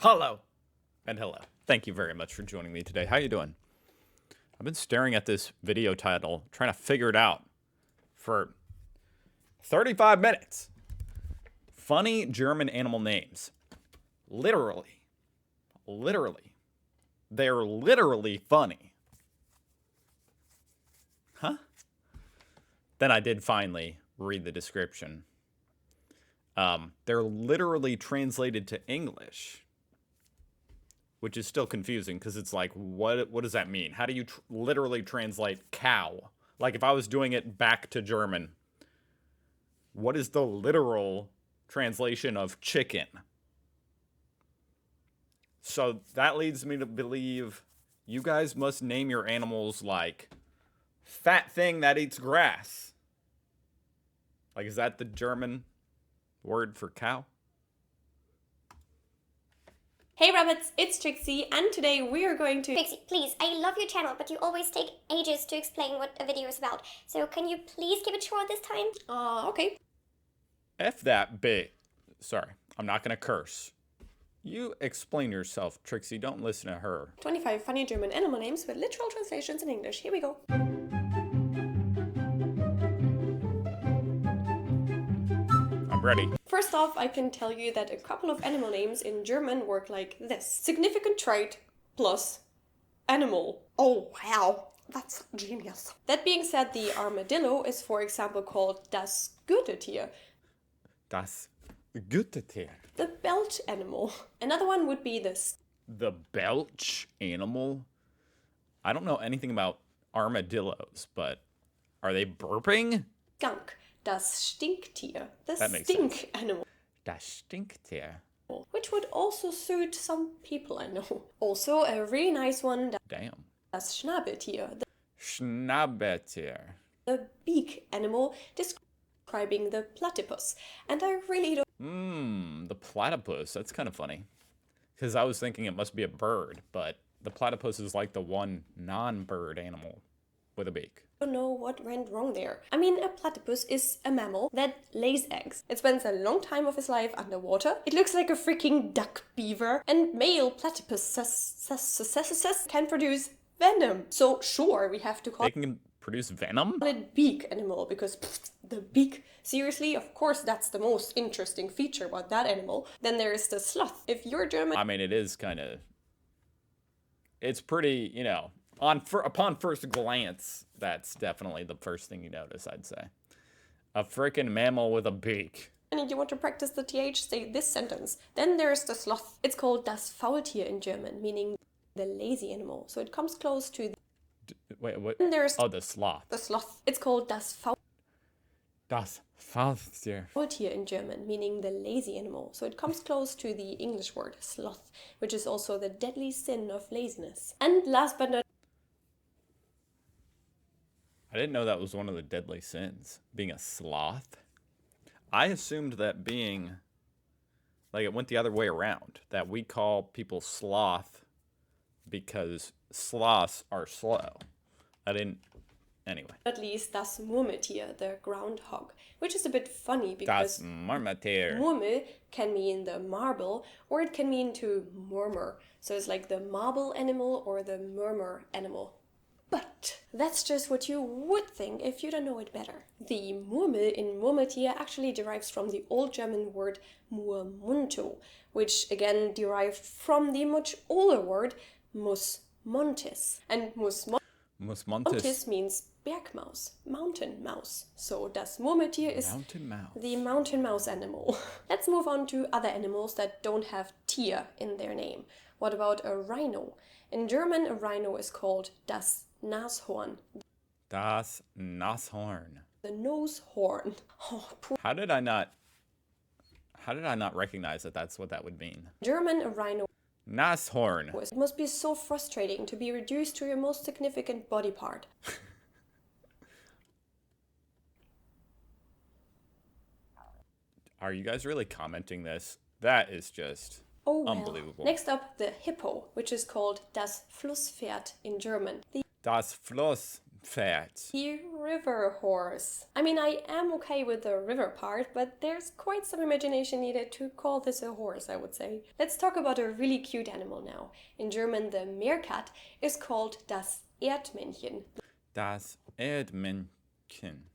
Hello. And hello. Thank you very much for joining me today. How you doing? I've been staring at this video title, trying to figure it out for 35 minutes. Funny German animal names. Literally. They're literally funny. Huh? Then I did finally read the description. They're literally translated to English, which is still confusing because it's like, what does that mean? How do you literally translate cow? Like if I was doing it back to German, what is the literal translation of chicken? So that leads me to believe you guys must name your animals like fat thing that eats grass. Like, is that the German word for cow? Hey rabbits, it's Trixie, and today we are going to... Trixie, please, I love your channel, but you always take ages to explain what a video is about. So can you please keep it short this time? Okay. F that bit. Sorry, I'm not gonna curse. You explain yourself, Trixie. Don't listen to her. 25 funny German animal names with literal translations in English. Here we go. I'm ready. First off, I can tell you that a couple of animal names in German work like this. Significant trait plus animal. Oh, wow. That's genius. That being said, the armadillo is, for example, called das Gürteltier. Das Gürteltier. The belch animal. Another one would be The belch animal? I don't know anything about armadillos, but are they burping? skunk. Das Stinktier. The That makes stink sense. animal. Das Stinktier. Which would also suit some people I know. Also, a really nice one, Damn. das Schnabeltier, Schnabeltier. the beak animal describing the platypus. And I really don't... The platypus. That's kind of funny. Because I was thinking it must be a bird, but the platypus is like the one non-bird animal with a beak. know what went wrong there. I mean, a platypus is a mammal that lays eggs. It spends a long time of its life underwater. It looks like a freaking duck beaver. And male platypus can produce venom. So sure, we have to call They can produce venom? it beak animal because the beak. Seriously, of course, that's the most interesting feature about that animal. Then there is the sloth. If you're German, I mean, it is kind of... It's pretty, you know... Upon first glance, that's definitely the first thing you notice, I'd say. A frickin' mammal with a beak. and you want to practice the TH, say this sentence. Then there's the sloth. It's called das Faultier in German, meaning the lazy animal. So it comes close to the... Wait, what? Then there's Oh, the sloth. the sloth. It's called das Das Faultier. Faultier in German, meaning the lazy animal. So it comes close to the English word sloth, which is also the deadly sin of laziness. And last but not I didn't know that was one of the deadly sins, being a sloth. I assumed that being, like, it went the other way around, that we call people sloth because sloths are slow. Anyway. least, das Murmeltier, the groundhog, which is a bit funny because Das Murmeltier. Murmel can mean the marble, or it can mean to murmur. So it's like the marble animal or the murmur animal. But that's just what you would think if you don't know it better. The Murmel in Murmeltier actually derives from the Old German word Murmunto, which again derived from the much older word mus montis. And mus montis means Bergmaus, mountain mouse. So das Murmeltier is Mountain mouse. the mountain mouse animal. Let's move on to other animals that don't have Tier in their name. What about a rhino? In German, a rhino is called das Nashorn. Das Nashorn. The nose horn. Oh, poor. How did I not recognize that that's what that would mean? German, a rhino. Nashorn. It must be so frustrating to be reduced to your most significant body part. Are you guys really commenting this? That is just Oh well. unbelievable. Next up, the hippo, which is called das Flusspferd in German. Das Flusspferd. The river horse. I mean, I am okay with the river part, but there's quite some imagination needed to call this a horse, I would say. Let's talk about a really cute animal now. In German, the meerkat is called das Erdmännchen. Das Erdmännchen.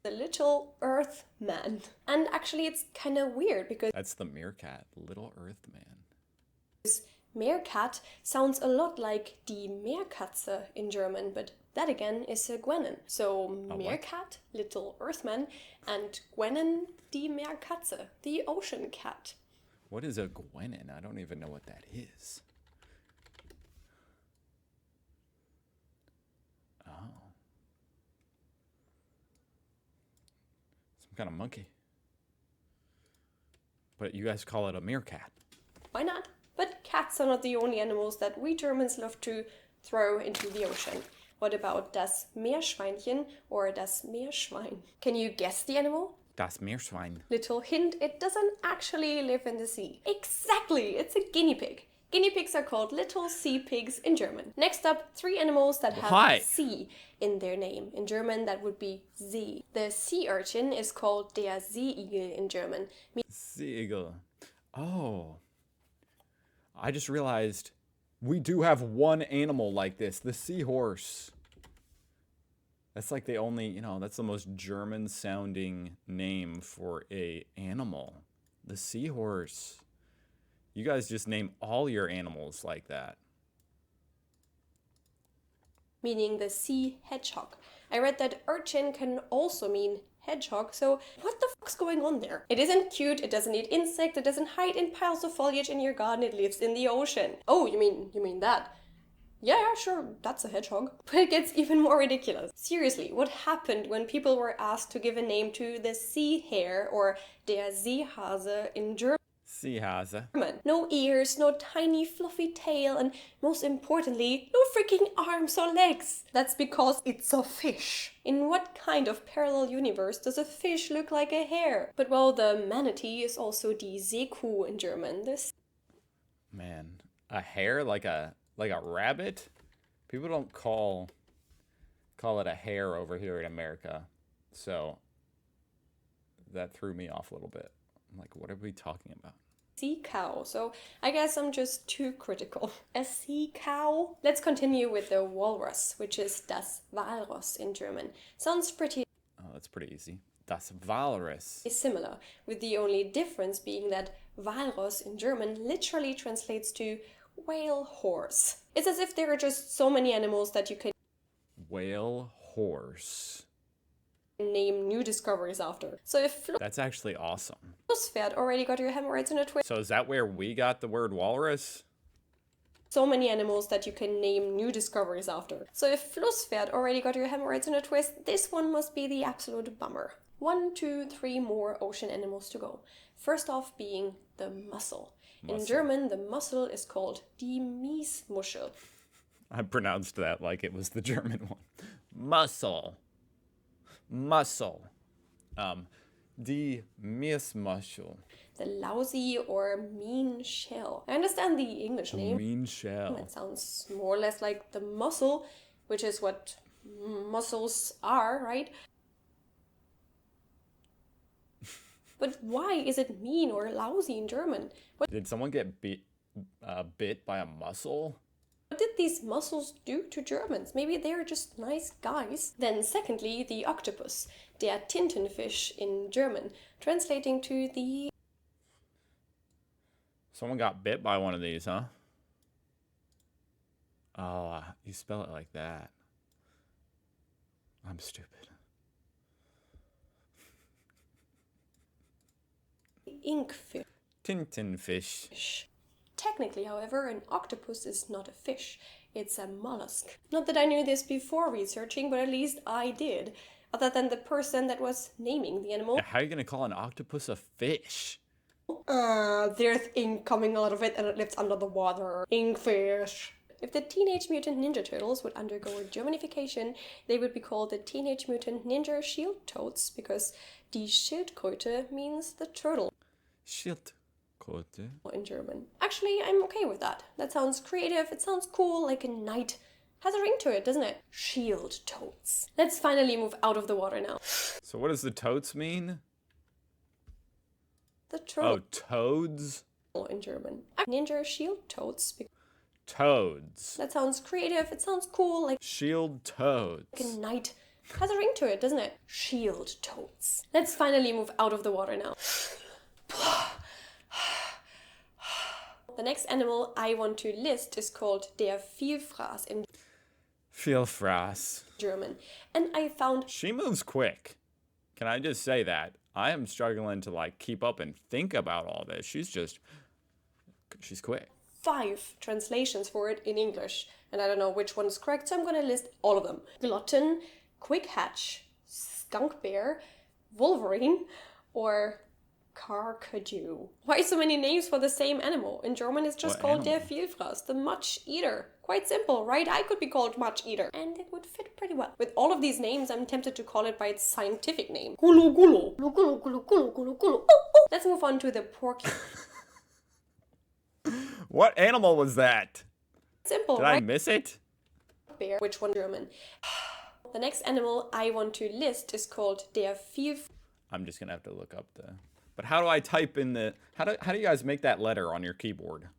The little earth man. And actually, it's kind of weird because That's the meerkat, little earth man. meerkat sounds a lot like die Meerkatze in German, but that again is a Gwennen. So meerkat, little earthman, and Gwennen, die Meerkatze, the ocean cat. What is a Gwennen? I don't even know what that is. Oh. Some kind of monkey. But you guys call it a meerkat. Why not? But cats are not the only animals that we Germans love to throw into the ocean. What about das Meerschweinchen or das Meerschwein? Can you guess the animal? Das Meerschwein. Little hint, it doesn't actually live in the sea. Exactly, it's a guinea pig. Guinea pigs are called little sea pigs in German. Next up, 3 animals that have Why? sea in their name. In German, that would be See. The sea urchin is called der Seeigel in German. Seagull. Oh. I just realized we do have one animal like this, the seahorse. That's like the only, that's the most German sounding name for a animal. The seahorse. You guys just name all your animals like that. Meaning the sea hedgehog. I read that urchin can also mean hedgehog, so what the fuck's going on there? It isn't cute, it doesn't eat insects, it doesn't hide in piles of foliage in your garden, it lives in the ocean. Oh, you mean that? Yeah, sure, that's a hedgehog. But it gets even more ridiculous. Seriously, what happened when people were asked to give a name to the sea hare or der Seehase in German? Seehase. No ears, no tiny fluffy tail, and most importantly, no freaking arms or legs. That's because it's a fish. In what kind of parallel universe does a fish look like a hare? But well, the manatee is also die Seekuh in German. This Man, a hare like a rabbit? People don't call it a hare over here in America. So that threw me off a little bit. I'm like, what are we talking about? sea cow, so I guess I'm just too critical. A sea cow? Let's continue with the walrus, which is das Walross in German. Sounds pretty Oh, that's pretty easy. Das Walrus. similar, with the only difference being that Walross in German literally translates to whale horse. It's as if there are just so many animals that you can Whale horse. name new discoveries after. So if That's actually awesome. Flusspferd already got your hemorrhoids in a twist, So is that where we got the word walrus? so many animals that you can name new discoveries after. So if Flusspferd already got your hemorrhoids in a twist, this one must be the absolute bummer. 1, 2, 3 more ocean animals to go. First off being the mussel. In German, the mussel is called die Miesmuschel. I pronounced that like it was the German one. Mussel. Die Miesmuschel. The lousy or mean shell. I understand the English name. Mean shell. It sounds more or less like the mussel, which is what mussels are, right? But why is it mean or lousy in German? What Did someone get bit by a mussel? did these mussels do to Germans? Maybe they're just nice guys. Then secondly, the octopus, der Tintenfisch in German, translating to the... Someone got bit by one of these, huh? Oh, you spell it like that. I'm stupid. inkfish. Tintenfish. Technically, however, an octopus is not a fish. It's a mollusk. Not that I knew this before researching, but at least I did. Other than the person that was naming the animal. How are you gonna call an octopus a fish? There's ink coming out of it and it lives under the water. Inkfish. If the Teenage Mutant Ninja Turtles would undergo a Germanification, they would be called the Teenage Mutant Ninja Shield Toads, because die Schildkröte means the turtle Schildkröte. in German. Actually, I'm okay with that. That sounds creative, it sounds cool, like a knight Has a ring to it, doesn't it? Shield toads. Let's finally move out of the water now. So what does the totes mean? The troll Oh, toads? in German. Ninja shield toads. Toads. That sounds creative. It sounds cool, like Shield toads. a knight. Has a ring to it, doesn't it? Shield toads. Let's finally move out of the water now. The next animal I want to list is called der Vielfraß in Vielfraß. German. And I found She moves quick. Can I just say that? I am struggling to like keep up and think about all this. She's quick. 5 translations for it in English. And I don't know which one is correct, so I'm going to list all of them. Glutton, quick hatch, skunk bear, wolverine, or carcajou. Why so many names for the same animal? In German it's just What called der animal? Vielfraß, the much eater. Quite simple, right? I could be called much eater. And it would fit pretty well. With all of these names, I'm tempted to call it by its scientific name. Gulu gulu. Gulu gulu gulu gulu gulu gulu. Let's move on to the porky. What animal was that? Simple, Did I right? miss it? Bear. Which one German? The next animal I want to list is called der Vielfraß. I'm just gonna have to look up the. But how do I type in the? How do you guys make that letter on your keyboard?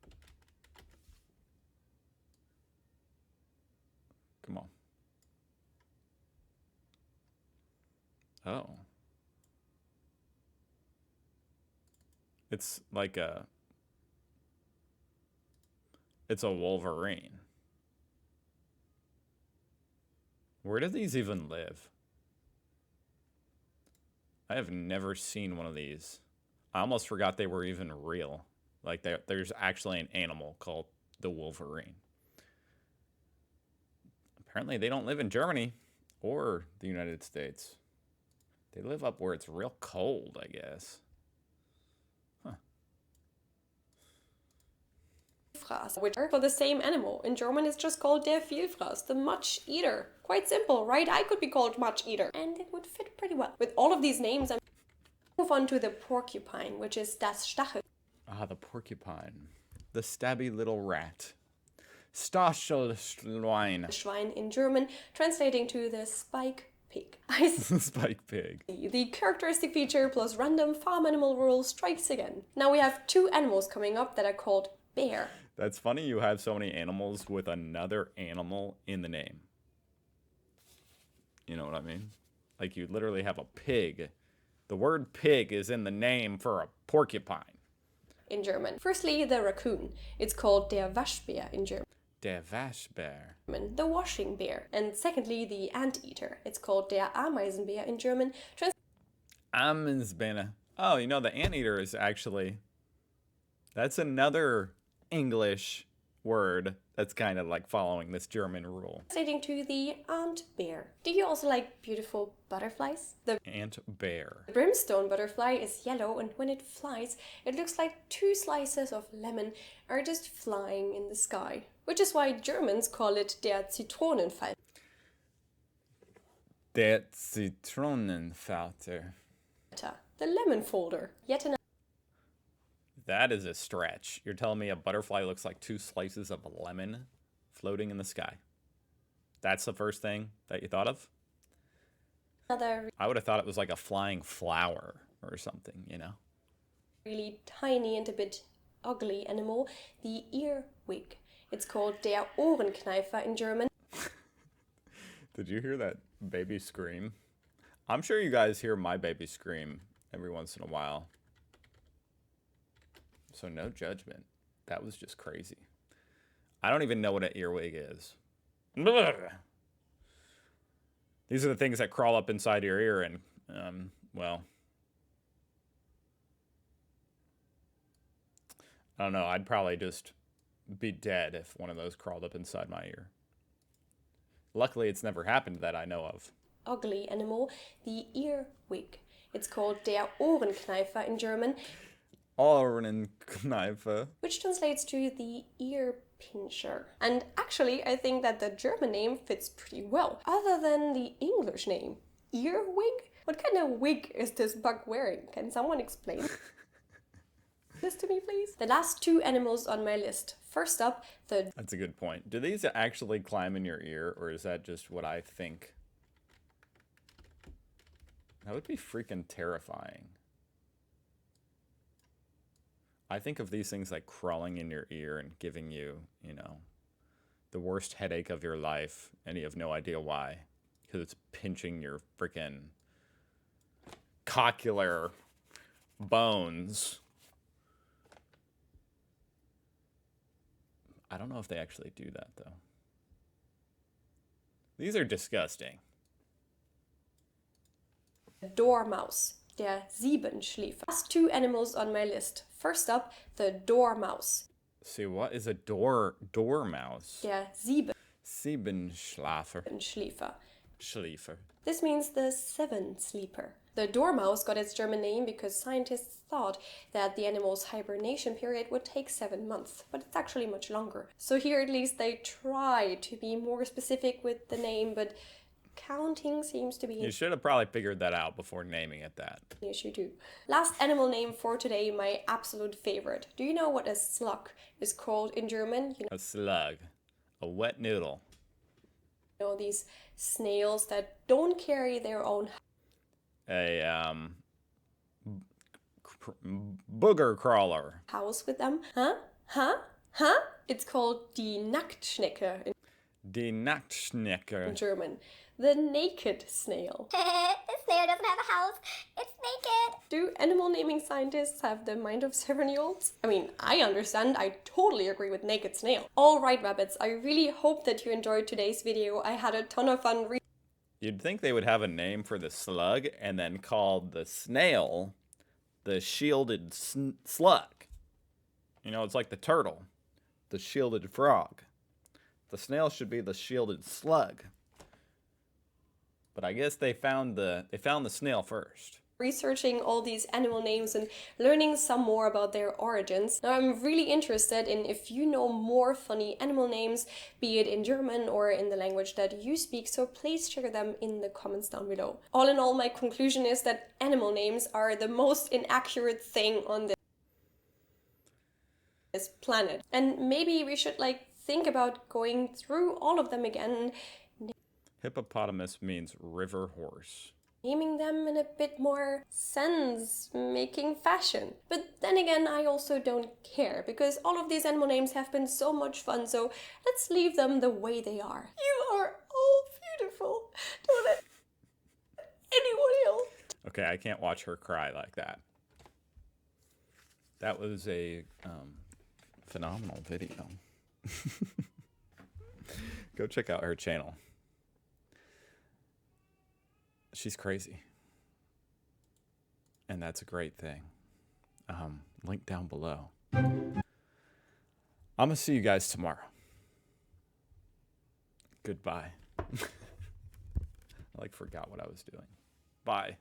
Come on. Oh. It's like a. It's a wolverine. Where do these even live? I have never seen one of these. I almost forgot they were even real. Like there's actually an animal called the wolverine. Apparently they don't live in Germany or the United States. They live up where it's real cold, I guess. Which are for the same animal. In German it's just called der Vielfraß, the much eater. Quite simple, right? I could be called much eater. And it would fit pretty well. With all of these names, I'm move on to the porcupine, which is das Stachel. Ah, the porcupine. The stabby little rat. Stachelschwein. Schwein in German, translating to the spike pig. Spike pig. The characteristic feature plus random farm animal rule strikes again. Now we have 2 animals coming up that are called bear. That's funny you have so many animals with another animal in the name. You know what I mean? Like you literally have a pig. The word pig is in the name for a porcupine. In German. Firstly, the raccoon. It's called der Waschbär in German. Der Waschbär. The washing bear. And secondly, the anteater. It's called der Ameisenbär in German. Amensbäne. Oh, you know, the anteater is actually... That's another English word that's kind of like following this German rule. Translating to the ant bear. Do you also like beautiful butterflies? The Ant bear. brimstone butterfly is yellow, and when it flies, it looks like 2 slices of lemon are just flying in the sky. Which is why Germans call it der Zitronenfalter. Der Zitronenfalter. The lemon folder. Yet another That is a stretch. You're telling me a butterfly looks like 2 slices of lemon floating in the sky. That's the first thing that you thought of? I would have thought it was like a flying flower or something, you know? really tiny and a bit ugly animal, the earwig. It's called der Ohrenkneifer in German. Did you hear that baby scream? I'm sure you guys hear my baby scream every once in a while. So no judgment. That was just crazy. I don't even know what an earwig is. Blah. These are the things that crawl up inside your ear and, well, I don't know. I'd probably just be dead if one of those crawled up inside my ear. Luckily, it's never happened that I know of. Ugly animal, the earwig. It's called der Ohrenkneifer in German, Ohrenkneifer. which translates to the ear pincher. And actually, I think that the German name fits pretty well, other than the English name. Earwig? What kind of wig is this bug wearing? Can someone explain? this to me, please? The last two animals on my list. First up, the... That's a good point. Do these actually climb in your ear, or is that just what I think? That would be freaking terrifying. I think of these things like crawling in your ear and giving you, you know, the worst headache of your life, and you have no idea why. Because it's pinching your freaking cochlear bones. I don't know if they actually do that, though. These are disgusting. Dormouse, der Siebenschläfer. Last two animals on my list. First up, the dormouse. See, what is a dormouse? Der Siebenschläfer. Siebenschläfer. Schliefer. This means the seven sleeper. The dormouse got its German name because scientists thought that the animal's hibernation period would take 7 months, but it's actually much longer. So here at least they try to be more specific with the name, but counting seems to be You should have probably figured that out before naming it that. an issue too. Last animal name for today, my absolute favorite. Do you know what a slug is called in German? You A slug. A wet noodle. know, these snails that don't carry their own A booger crawler. house with them. It's called die Nacktschnecke in Die Nacktschnecke. German. The naked snail. The snail doesn't have a house. It's naked. Do animal naming scientists have the mind of 7-year-olds? I mean, I understand. I totally agree with naked snail. Alright, rabbits, I really hope that you enjoyed today's video. I had a ton of fun You'd think they would have a name for the slug and then call the snail the shielded slug. You know, it's like the turtle, the shielded frog. The snail should be the shielded slug. But I guess they found the snail first. researching all these animal names and learning some more about their origins. Now I'm really interested in if you know more funny animal names, be it in German or in the language that you speak, so please share them in the comments down below. All in all, my conclusion is that animal names are the most inaccurate thing on this planet. And maybe we should think about going through all of them again, Hippopotamus means river horse. naming them in a bit more sense-making fashion. But then again, I also don't care, because all of these animal names have been so much fun, so let's leave them the way they are. You are all beautiful. Don't let anyone else. Okay, I can't watch her cry like that. That was a phenomenal video. Go check out her channel. She's crazy. And that's a great thing. Link down below. I'm going to see you guys tomorrow. Goodbye. I forgot what I was doing. Bye.